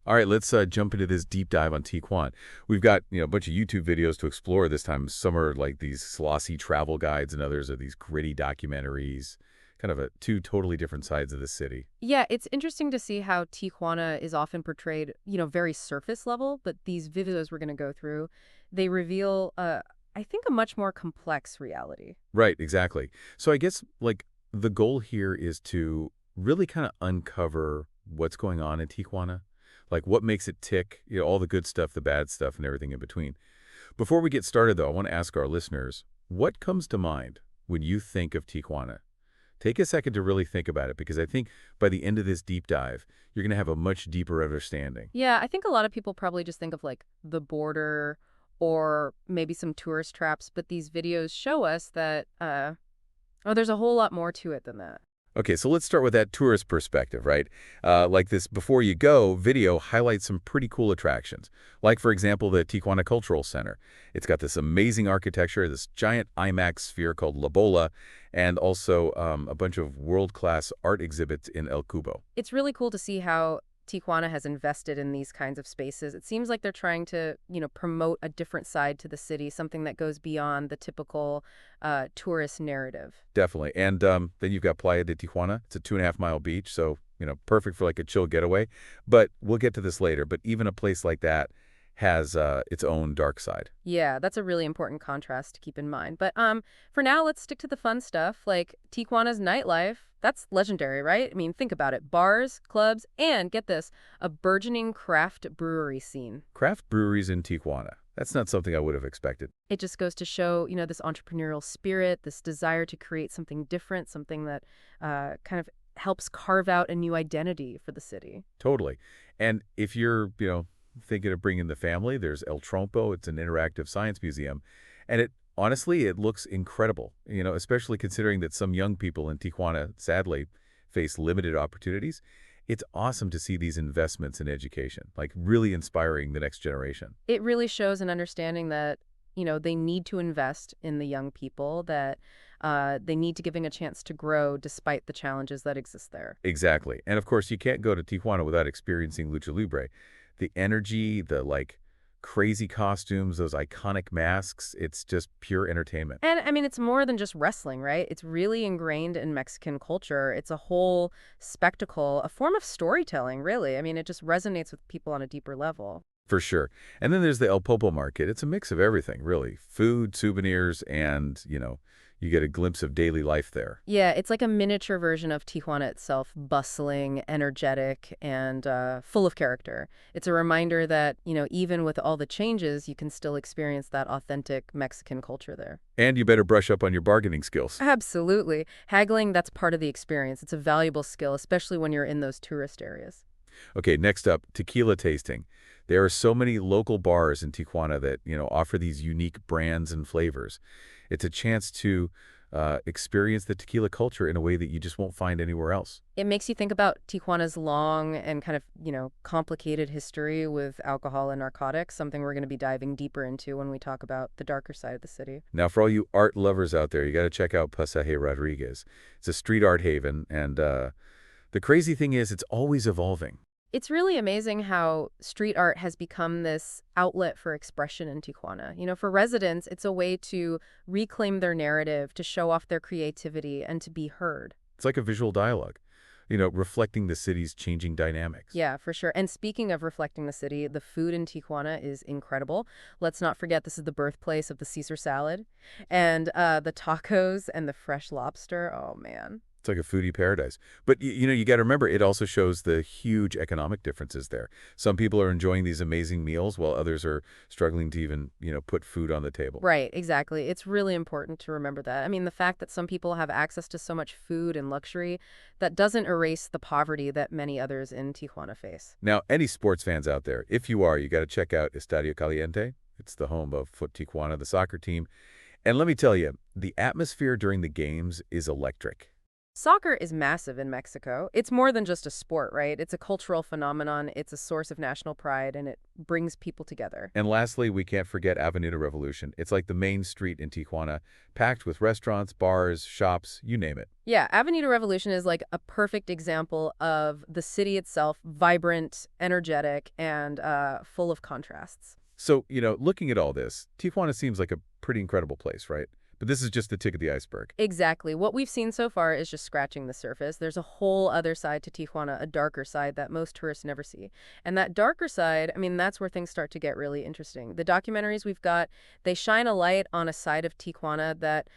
All right, let's jump into this deep dive on Tijuana. We've got a bunch of YouTube videos to explore this time. Some are like these slossy travel guides, and others are these gritty documentaries. Kind of two totally different sides of the city. Yeah, it's interesting to see how Tijuana is often portrayed, very surface level, but these videos we're going to go through, they reveal, I think, a much more complex reality. Right, exactly. So I guess the goal here is to really kind of uncover what's going on in Tijuana, like what makes it tick, all the good stuff, the bad stuff, and everything in between. Before we get started, though, I want to ask our listeners, what comes to mind when you think of Tijuana? Take a second to really think about it, because I think by the end of this deep dive, you're going to have a much deeper understanding. Yeah, I think a lot of people probably just think of like the border or maybe some tourist traps, but these videos show us that, there's a whole lot more to it than that. Okay, so let's start with that tourist perspective, right? Like this Before You Go video highlights some pretty cool attractions. Like, for example, the Tijuana Cultural Center. It's got this amazing architecture, this giant IMAX sphere called La Bola, and also a bunch of world-class art exhibits in El Cubo. It's really cool to see how Tijuana has invested in these kinds of spaces. It seems like they're trying to, promote a different side to the city, something that goes beyond the typical tourist narrative. Definitely. And then you've got Playa de Tijuana. It's a 2.5-mile beach, so, perfect for like a chill getaway. But we'll get to this later. But even a place like that has its own dark side. Yeah, that's a really important contrast to keep in mind. But for now, let's stick to the fun stuff, like Tijuana's nightlife. That's legendary, right? I mean, think about it. Bars, clubs, and get this, a burgeoning craft brewery scene. Craft breweries in Tijuana. That's not something I would have expected. It just goes to show, this entrepreneurial spirit, this desire to create something different, something that kind of helps carve out a new identity for the city. Totally. And if you're, thinking of bringing the family, there's El Trompo. It's an interactive science museum. And honestly, it looks incredible, especially considering that some young people in Tijuana, sadly, face limited opportunities. It's awesome to see these investments in education, like really inspiring the next generation. It really shows an understanding that, they need to invest in the young people, that they need to giving a chance to grow despite the challenges that exist there. Exactly. And of course, you can't go to Tijuana without experiencing Lucha Libre. The energy, the crazy costumes, those iconic masks, it's just pure entertainment. And I mean, it's more than just wrestling, right? It's really ingrained in Mexican culture. It's a whole spectacle, a form of storytelling, really. I mean, it just resonates with people on a deeper level. For sure. And then there's the El Popo market. It's a mix of everything, really. Food, souvenirs, and, you get a glimpse of daily life there. Yeah, it's like a miniature version of Tijuana itself, bustling, energetic, and full of character. It's a reminder that, even with all the changes, you can still experience that authentic Mexican culture there. And you better brush up on your bargaining skills. Absolutely. Haggling, that's part of the experience. It's a valuable skill, especially when you're in those tourist areas. Okay, next up, tequila tasting. There are so many local bars in Tijuana that, offer these unique brands and flavors. It's a chance to experience the tequila culture in a way that you just won't find anywhere else. It makes you think about Tijuana's long and kind of, complicated history with alcohol and narcotics, something we're going to be diving deeper into when we talk about the darker side of the city. Now, for all you art lovers out there, you got to check out Pasaje Rodriguez. It's a street art haven, and the crazy thing is it's always evolving. It's really amazing how street art has become this outlet for expression in Tijuana. For residents, it's a way to reclaim their narrative, to show off their creativity, and to be heard. It's like a visual dialogue, reflecting the city's changing dynamics. Yeah, for sure. And speaking of reflecting the city, the food in Tijuana is incredible. Let's not forget this is the birthplace of the Caesar salad and the tacos and the fresh lobster. Oh, man. It's like a foodie paradise. But, you got to remember, it also shows the huge economic differences there. Some people are enjoying these amazing meals while others are struggling to even, put food on the table. Right, exactly. It's really important to remember that. I mean, the fact that some people have access to so much food and luxury, that doesn't erase the poverty that many others in Tijuana face. Now, any sports fans out there, if you are, you got to check out Estadio Caliente. It's the home of Foot Tijuana, the soccer team. And let me tell you, the atmosphere during the games is electric. Soccer is massive in Mexico. It's more than just a sport, right? It's a cultural phenomenon, it's a source of national pride, and it brings people together. And lastly, we can't forget Avenida Revolution. It's like the main street in Tijuana, packed with restaurants, bars, shops, you name it. Yeah, Avenida Revolution is like a perfect example of the city itself, vibrant, energetic, and full of contrasts. So, looking at all this, Tijuana seems like a pretty incredible place, right? But this is just the tip of the iceberg. Exactly. What we've seen so far is just scratching the surface. There's a whole other side to Tijuana, a darker side that most tourists never see. And that darker side, I mean, that's where things start to get really interesting. The documentaries we've got, they shine a light on a side of Tijuana that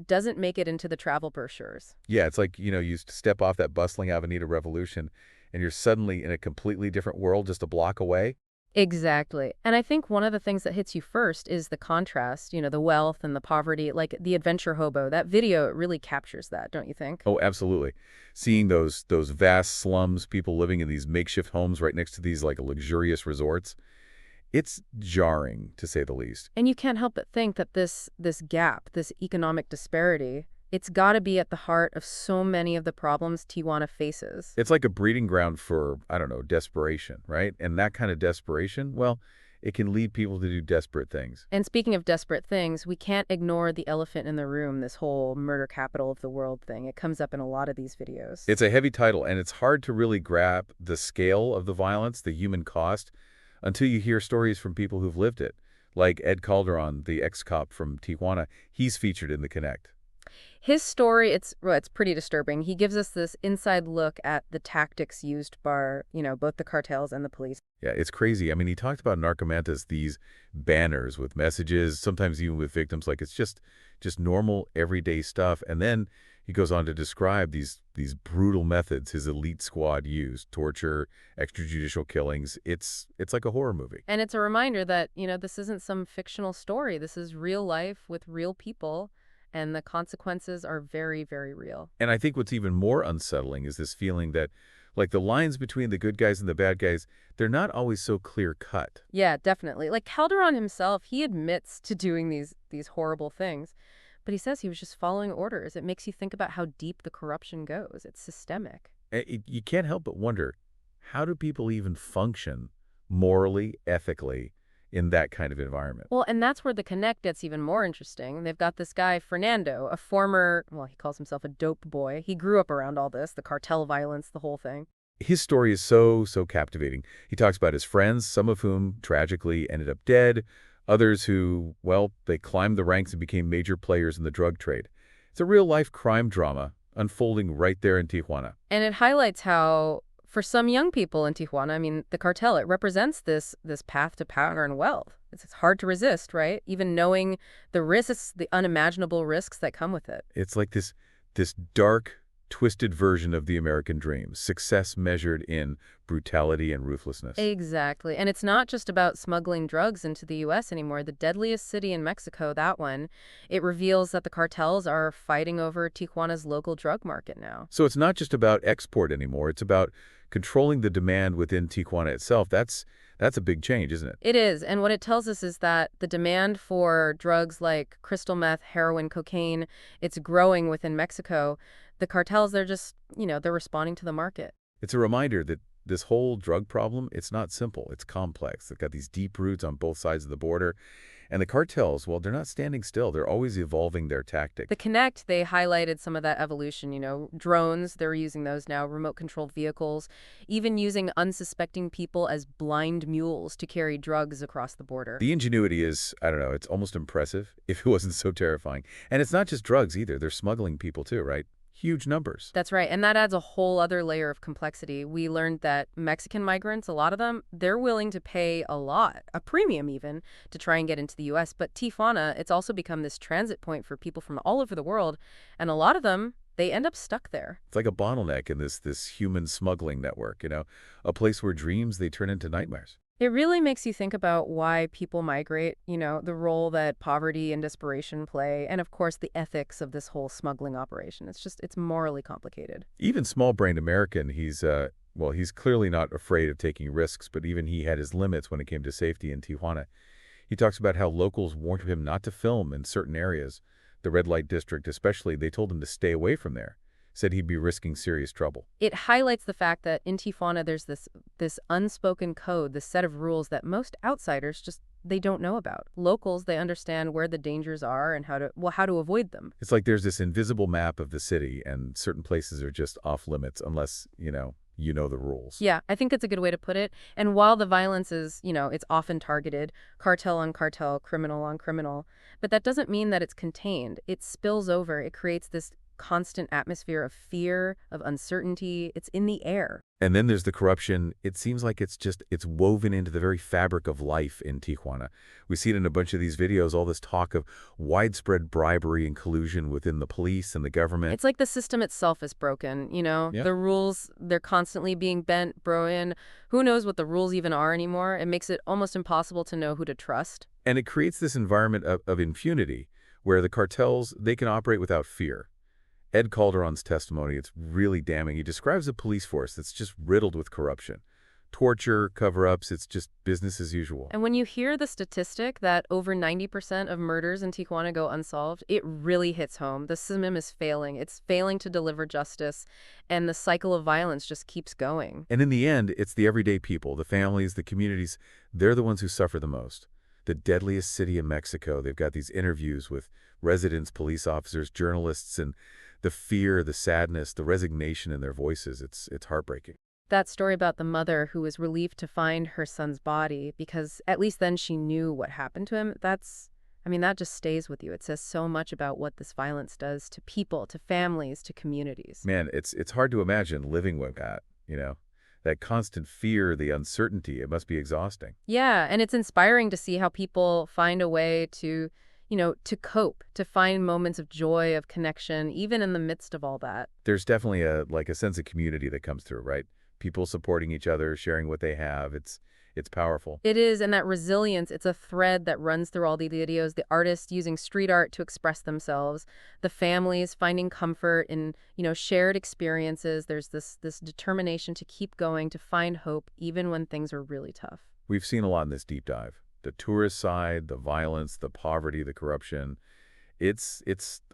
doesn't make it into the travel brochures. Yeah, it's like, you step off that bustling Avenida Revolution and you're suddenly in a completely different world just a block away. Exactly. And I think one of the things that hits you first is the contrast, the wealth and the poverty, like the adventure hobo. That video, it really captures that, don't you think? Oh, absolutely. Seeing those vast slums, people living in these makeshift homes right next to these like luxurious resorts, it's jarring to say the least. And you can't help but think that this gap, this economic disparity, it's got to be at the heart of so many of the problems Tijuana faces. It's like a breeding ground for, I don't know, desperation, right? And that kind of desperation, well, it can lead people to do desperate things. And speaking of desperate things, we can't ignore the elephant in the room, this whole murder capital of the world thing. It comes up in a lot of these videos. It's a heavy title, and it's hard to really grasp the scale of the violence, the human cost, until you hear stories from people who've lived it. Like Ed Calderon, the ex-cop from Tijuana, he's featured in The Connect. His story, it's pretty disturbing. He gives us this inside look at the tactics used by, both the cartels and the police. Yeah, it's crazy. I mean, he talked about narcomantas, these banners with messages, sometimes even with victims, like it's just normal, everyday stuff. And then he goes on to describe these brutal methods his elite squad used, torture, extrajudicial killings. It's like a horror movie. And it's a reminder that, this isn't some fictional story. This is real life with real people, and the consequences are very, very real. And I think what's even more unsettling is this feeling that, like, the lines between the good guys and the bad guys, they're not always so clear-cut. Yeah, definitely. Like Calderon himself, he admits to doing these horrible things, but he says he was just following orders. It makes you think about how deep the corruption goes. It's systemic. You can't help but wonder, how do people even function morally, ethically, in that kind of environment? Well, and that's where the connect gets even more interesting. They've got this guy, Fernando, a former, well, he calls himself a dope boy. He grew up around all this, the cartel violence, the whole thing. His story is so captivating. He talks about his friends, some of whom tragically ended up dead, others who, well, they climbed the ranks and became major players in the drug trade. It's a real-life crime drama unfolding right there in Tijuana. And it highlights how, for some young people in Tijuana, I mean, the cartel, it represents this path to power and wealth. It's hard to resist, right? Even knowing the risks, the unimaginable risks that come with it. It's like this dark, twisted version of the American dream, success measured in brutality and ruthlessness. Exactly. And it's not just about smuggling drugs into the U.S. anymore. The deadliest city in Mexico, that one, it reveals that the cartels are fighting over Tijuana's local drug market now. So it's not just about export anymore. It's about controlling the demand within Tijuana itself. That's a big change, isn't it? It is. And what it tells us is that the demand for drugs like crystal meth, heroin, cocaine, it's growing within Mexico. The cartels, they're just, they're responding to the market. It's a reminder that this whole drug problem, it's not simple. It's complex. They've got these deep roots on both sides of the border. And the cartels, well, they're not standing still. They're always evolving their tactics. The Connect, they highlighted some of that evolution, drones, they're using those now, remote-controlled vehicles, even using unsuspecting people as blind mules to carry drugs across the border. The ingenuity is, I don't know, it's almost impressive if it wasn't so terrifying. And it's not just drugs either. They're smuggling people too, right? Huge numbers. That's right. And that adds a whole other layer of complexity. We learned that Mexican migrants, a lot of them, they're willing to pay a lot, a premium even, to try and get into the U.S. But Tijuana, it's also become this transit point for people from all over the world. And a lot of them, they end up stuck there. It's like a bottleneck in this human smuggling network, a place where dreams, they turn into nightmares. It really makes you think about why people migrate, the role that poverty and desperation play, and of course the ethics of this whole smuggling operation. It's morally complicated. Even small-brained American, he's clearly not afraid of taking risks, but even he had his limits when it came to safety in Tijuana. He talks about how locals warned him not to film in certain areas. The red light district especially, they told him to stay away from there. said he'd be risking serious trouble. It highlights the fact that in Tijuana there's this unspoken code, this set of rules that most outsiders just they don't know about. Locals, they understand where the dangers are and how to avoid them. It's like there's this invisible map of the city, and certain places are just off limits unless, you know the rules. Yeah, I think it's a good way to put it. And while the violence is, it's often targeted, cartel on cartel, criminal on criminal, but that doesn't mean that it's contained. It spills over. It creates this constant atmosphere of fear, of uncertainty. It's in the air. And then there's the corruption. It seems like it's woven into the very fabric of life in Tijuana. We see it in a bunch of these videos, all this talk of widespread bribery and collusion within the police and the government. It's like the system itself is broken, Yeah. The rules, they're constantly being bent, broken. Who knows what the rules even are anymore? It makes it almost impossible to know who to trust. And it creates this environment of impunity where the cartels, they can operate without fear. Ed Calderon's testimony, it's really damning. He describes a police force that's just riddled with corruption. Torture, cover-ups, it's just business as usual. And when you hear the statistic that over 90% of murders in Tijuana go unsolved, it really hits home. The system is failing. It's failing to deliver justice, and the cycle of violence just keeps going. And in the end, it's the everyday people, the families, the communities, they're the ones who suffer the most. The deadliest city in Mexico, they've got these interviews with residents, police officers, journalists, and the fear, the sadness, the resignation in their voices, it's heartbreaking. That story about the mother who was relieved to find her son's body because at least then she knew what happened to him, that just stays with you. It says so much about what this violence does to people, to families, to communities. Man, it's hard to imagine living with that. That constant fear, the uncertainty, it must be exhausting. Yeah, and it's inspiring to see how people find a way to cope, to find moments of joy, of connection, even in the midst of all that. There's definitely a sense of community that comes through, right? People supporting each other, sharing what they have. It's powerful. It is, and that resilience, it's a thread that runs through all the videos, the artists using street art to express themselves, the families finding comfort in, shared experiences. There's this determination to keep going, to find hope, even when things are really tough. We've seen a lot in this deep dive. The tourist side, the violence, the poverty, the corruption. It's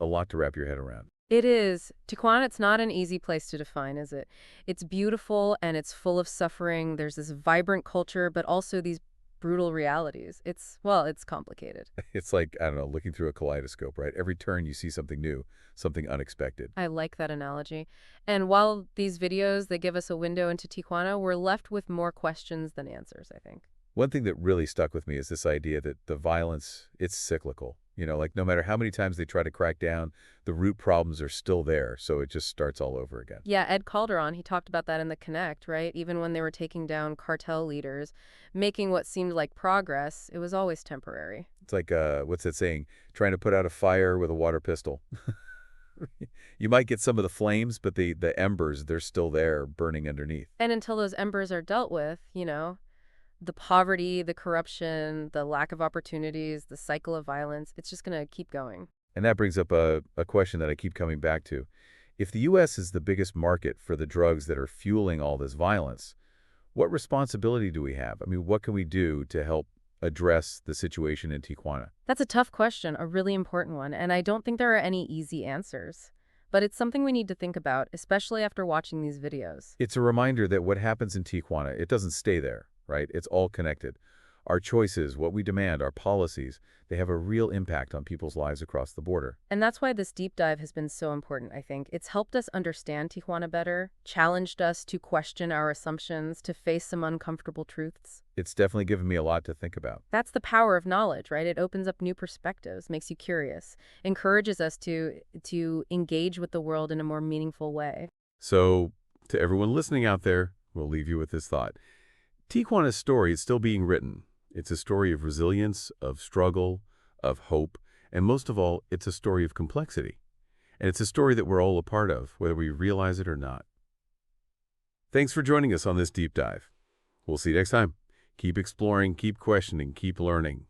a lot to wrap your head around. It is. Tijuana, it's not an easy place to define, is it? It's beautiful and it's full of suffering. There's this vibrant culture, but also these brutal realities. It's complicated. It's like, I don't know, looking through a kaleidoscope, right? Every turn you see something new, something unexpected. I like that analogy. And while these videos, they give us a window into Tijuana, we're left with more questions than answers, I think. One thing that really stuck with me is this idea that the violence, it's cyclical. Like no matter how many times they try to crack down, the root problems are still there, so it just starts all over again. Yeah, Ed Calderon, he talked about that in The Connect, right? Even when they were taking down cartel leaders, making what seemed like progress, it was always temporary. It's like, what's that saying? Trying to put out a fire with a water pistol. You might get some of the flames, but the embers, they're still there burning underneath. And until those embers are dealt with, the poverty, the corruption, the lack of opportunities, the cycle of violence, it's just going to keep going. And that brings up a question that I keep coming back to. If the U.S. is the biggest market for the drugs that are fueling all this violence, what responsibility do we have? I mean, what can we do to help address the situation in Tijuana? That's a tough question, a really important one, and I don't think there are any easy answers. But it's something we need to think about, especially after watching these videos. It's a reminder that what happens in Tijuana, it doesn't stay there, right? It's all connected. Our choices, what we demand, our policies, they have a real impact on people's lives across the border. And that's why this deep dive has been so important, I think. It's helped us understand Tijuana better, challenged us to question our assumptions, to face some uncomfortable truths. It's definitely given me a lot to think about. That's the power of knowledge, right? It opens up new perspectives, makes you curious, encourages us to engage with the world in a more meaningful way. So, to everyone listening out there, we'll leave you with this thought. Tijuana's story is still being written. It's a story of resilience, of struggle, of hope, and most of all, it's a story of complexity. And it's a story that we're all a part of, whether we realize it or not. Thanks for joining us on this deep dive. We'll see you next time. Keep exploring, keep questioning, keep learning.